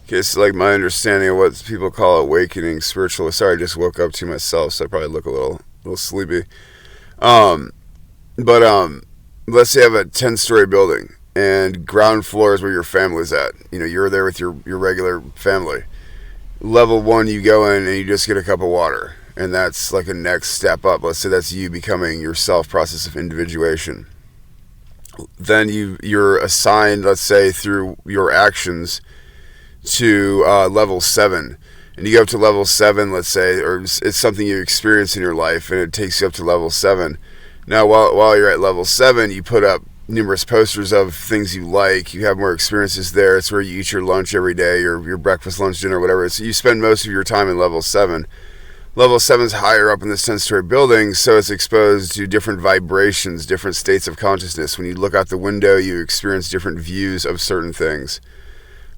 Okay, so like my understanding of what people call awakening, spiritual. Sorry, I just woke up to myself, so I probably look a little sleepy. Um, but let's say you have a 10-story building, and ground floor is where your family's at. You're there with your regular family. Level one, you go in and you just get a cup of water, and that's like a next step up. Let's say that's you becoming yourself, process of individuation. Then you're assigned, let's say through your actions, to level 7, and you go up to level 7, let's say, or it's something you experience in your life and it takes you up to level 7. Now while you're at level 7, you put up numerous posters of things you like. You have more experiences there. It's where you eat your lunch every day, your breakfast, lunch, dinner, whatever. So you spend most of your time in level 7. Level 7 is higher up in this 10-story building, so it's exposed to different vibrations, different states of consciousness. When you look out the window, you experience different views of certain things.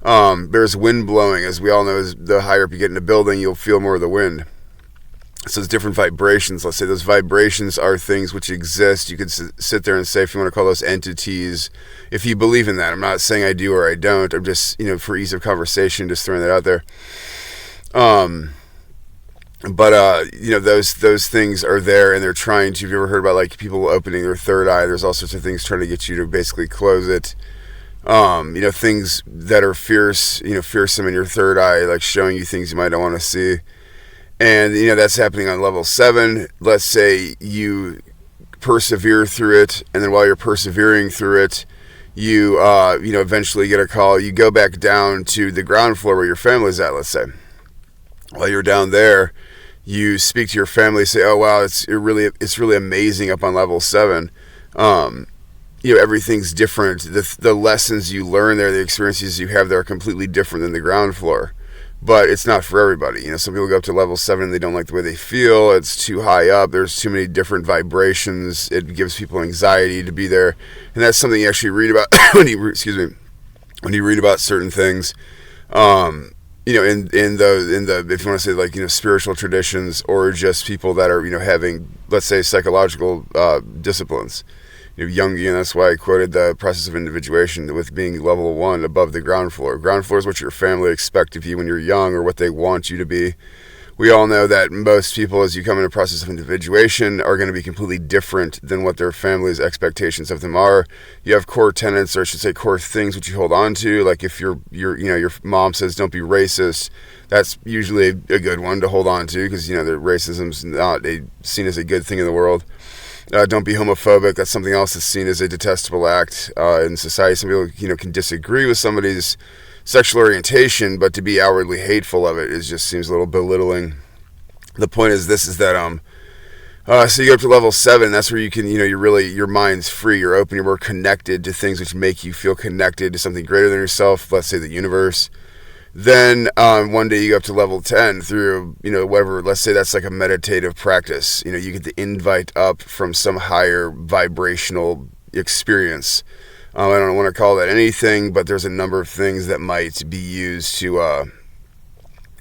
There's wind blowing. As we all know, as the higher up you get in a building, you'll feel more of the wind. So it's different vibrations. Let's say those vibrations are things which exist. You could sit there and say, if you want to call those entities, if you believe in that. I'm not saying I do or I don't. I'm just, for ease of conversation, just throwing that out there. But those things are there, and they're trying to. Have you ever heard about like people opening their third eye? There's all sorts of things trying to get you to basically close it. Things that are fearsome in your third eye, like showing you things you might not want to see. And, that's happening on level 7. Let's say you persevere through it, and then while you're persevering through it, you eventually get a call. You go back down to the ground floor where your family's at, let's say. While you're down there, you speak to your family, say, oh, wow, it's really amazing up on level 7. Everything's different. The lessons you learn there, the experiences you have there are completely different than the ground floor. But it's not for everybody. Some people go up to level 7 and they don't like the way they feel. It's too high up. There's too many different vibrations. It gives people anxiety to be there. And that's something you actually read about when you read about certain things. In the if you want to say like spiritual traditions, or just people that are having, let's say, psychological disciplines. Jungian, that's why I quoted the process of individuation with being level 1 above the ground floor. Ground floor is what your family expect of you when you're young, or what they want you to be. We all know that most people, as you come in a process of individuation, are going to be completely different than what their family's expectations of them are. You have core tenets, or I should say core things, which you hold on to. Like if your mom says don't be racist, that's usually a good one to hold on to, because the racism's not seen as a good thing in the world. Don't be homophobic. That's something else that's seen as a detestable act in society. Some people, can disagree with somebody's sexual orientation, but to be outwardly hateful of it just seems a little belittling. The point is that so you go up to level 7. That's where you can, your mind's free. You're open. You're more connected to things which make you feel connected to something greater than yourself. Let's say the universe. Then one day you go up to level 10 through, whatever, let's say that's like a meditative practice. You get the invite up from some higher vibrational experience. I don't want to call that anything, but there's a number of things that might be used to,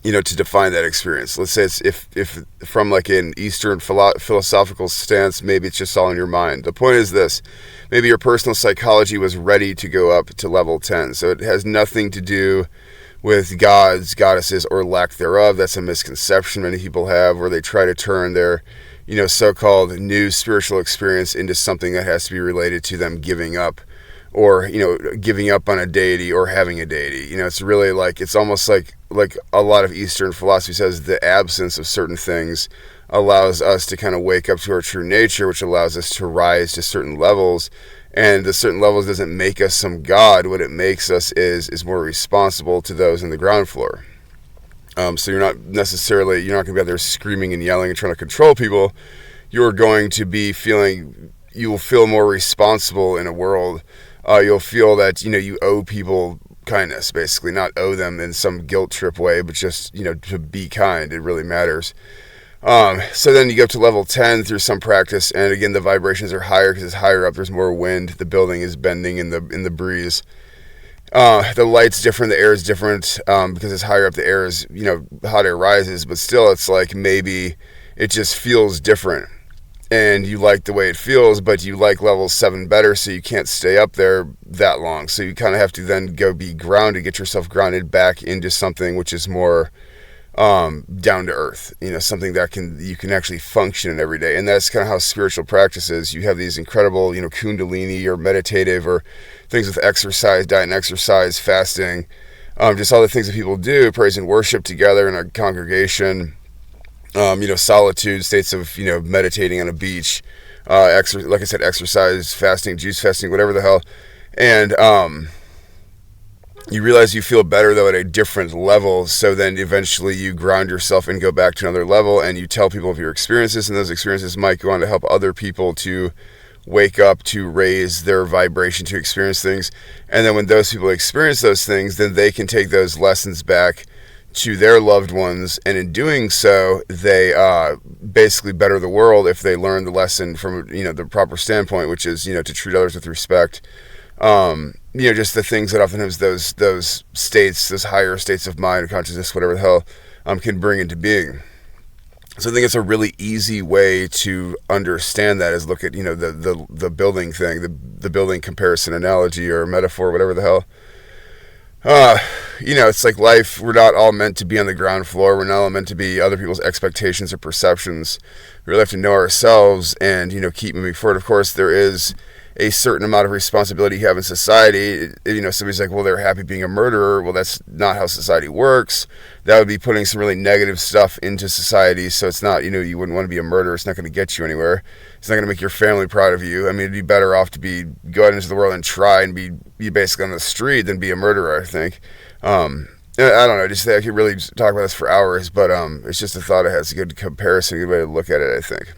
to define that experience. Let's say it's if from like an Eastern philosophical stance, maybe it's just all in your mind. The point is this: maybe your personal psychology was ready to go up to level 10. So it has nothing to do with gods, goddesses, or lack thereof. That's a misconception many people have, where they try to turn their, so-called new spiritual experience into something that has to be related to them giving up, or, giving up on a deity or having a deity. It's really like, it's almost like a lot of Eastern philosophy says the absence of certain things allows us to kind of wake up to our true nature, which allows us to rise to certain levels. And the certain levels doesn't make us some god. What it makes us is more responsible to those in the ground floor. So you're not going to be out there screaming and yelling and trying to control people. You're going to be you will feel more responsible in a world. You'll feel that, you owe people kindness, basically. Not owe them in some guilt trip way, but just, to be kind. It really matters. So then you go up to level 10 through some practice, and again the vibrations are higher because it's higher up. There's more wind. The building is bending in the breeze. The light's different. The air is different because it's higher up. The air is, hot air rises, but still it's like maybe it just feels different. and you like the way it feels, but you like level 7 better, so you can't stay up there that long. So you kind of have to then go be grounded, get yourself grounded back into something which is more down to earth, something that you can actually function in every day. And that's kind of how spiritual practice is. You have these incredible, kundalini or meditative or things with exercise, diet and exercise, fasting, just all the things that people do, praise and worship together in a congregation, solitude, states of, meditating on a beach, like I said, exercise, fasting, juice fasting, whatever the hell. And, you realize you feel better, though, at a different level. So then eventually you ground yourself and go back to another level, and you tell people of your experiences, and those experiences might go on to help other people to wake up, to raise their vibration, to experience things. And then when those people experience those things, then they can take those lessons back to their loved ones, and in doing so, they basically better the world if they learn the lesson from the proper standpoint, which is to treat others with respect. Just the things that oftentimes those states, those higher states of mind or consciousness, whatever the hell, can bring into being. So I think it's a really easy way to understand that is look at the building thing, the building comparison analogy or metaphor, whatever the hell. It's like life. We're not all meant to be on the ground floor. We're not all meant to be other people's expectations or perceptions. We really have to know ourselves and, keep moving forward. Of course, there is a certain amount of responsibility you have in society. Somebody's like, well, they're happy being a murderer. Well, that's not how society works. That would be putting some really negative stuff into society. So it's not, you wouldn't want to be a murderer. It's not going to get you anywhere. It's not going to make your family proud of you. I mean, it'd be better off to go out into the world and try and be basically on the street than be a murderer, I think. I don't know. I could really talk about this for hours, but it's just a thought. It has a good comparison, a good way to look at it, I think.